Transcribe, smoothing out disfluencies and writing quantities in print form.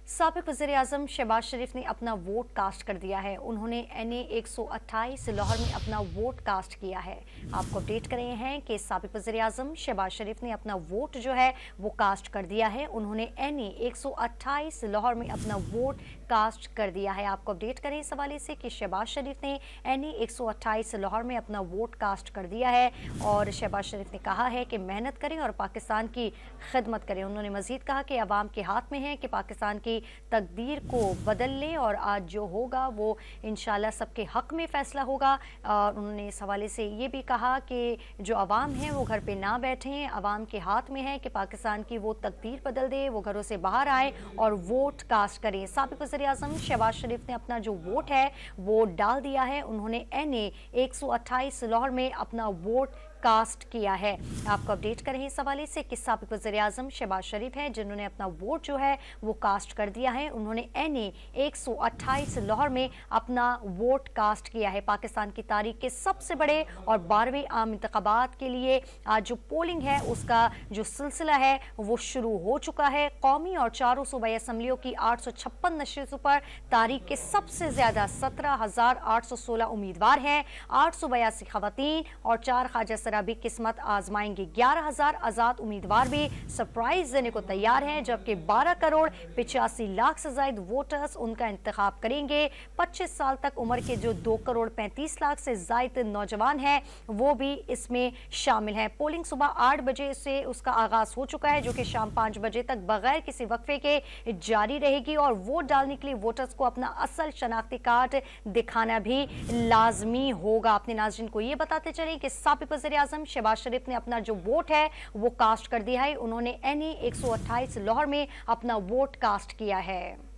साबिक वज़ीर-ए-आज़म शहबाज शरीफ ने अपना वोट कास्ट कर दिया है। उन्होंने NA 128 लाहौर में अपना वोट कास्ट किया है। आपको अपडेट कर रहे हैं कि साबिक वज़ीर-ए-आज़म शहबाज शरीफ ने अपना वोट जो है वो कास्ट कर दिया है। उन्होंने NA 128 लाहौर में अपना वोट कास्ट कर दिया है। आपको अपडेट करें इस हवाले से कि शहबाज शरीफ ने NA 128 लाहौर में अपना वोट कास्ट कर दिया है और शहबाज शरीफ ने कहा है कि मेहनत करें और पाकिस्तान की खिदमत करें। उन्होंने मजीद कहा कि अवाम के हाथ में है कि पाकिस्तान की तकदीर को बदल लें और आज जो होगा वो इंशाल्लाह सबके हक में फ़ैसला होगा। और उन्होंने इस हवाले से ये भी कहा कि जो अवाम है वो घर पे ना बैठें, अवाम के हाथ में है कि पाकिस्तान की वो तकदीर बदल दे, वो घरों से बाहर आए और वोट कास्ट करें। साबिक वज़ीर-ए-आज़म शहबाज शरीफ ने अपना जो वोट है वो डाल दिया है। उन्होंने NA 128 लाहौर में अपना वोट कास्ट किया है। आपको अपडेट करें इस हवाले से कि साबिक वज़ीर-ए-आज़म शहबाज शरीफ हैं जिन्होंने अपना वोट जो है वो कास्ट कर दिया है। उन्होंने NA 128 लाहौर में अपना वोट कास्ट किया है। पाकिस्तान की तारीख के सबसे बड़े और 12वें आम इंतखाबात के लिए आज जो पोलिंग है उसका जो सिलसिला है वो शुरू हो चुका है। कौमी और चारों सूबाई असम्बलियों की 856 नशस्तों पर तारीख के सबसे ज्यादा 17,816 उम्मीदवार हैं। 882 खवातीन और 4 ख्वाजा भी किस्मत आजमाएंगे। 11,000 आजाद उम्मीदवार भी सरप्राइज देने को तैयार हैं, जबकि 12 करोड़ 85 लाख से ज्यादा वोटर्स उनका इंतखाब करेंगे। 25 साल तक उम्र के जो 2 करोड़ 35 लाख से ज्यादा नौजवान हैं वो भी इसमें शामिल हैं। पोलिंग सुबह 8 बजे से उसका आगाज हो चुका है, जो कि शाम 5 बजे तक बगैर किसी वक्फे के जारी रहेगी और वोट डालने के लिए वोटर्स को अपना असल शनाख्ती कार्ड दिखाना भी लाजमी होगा। अपने नाज़रीन को ये बताते चलें कि साबिक वज़ीर आज़म शहबाज शरीफ ने अपना जो वोट है वो कास्ट कर दिया है। उन्होंने NA 128 लाहौर में अपना वोट कास्ट किया है।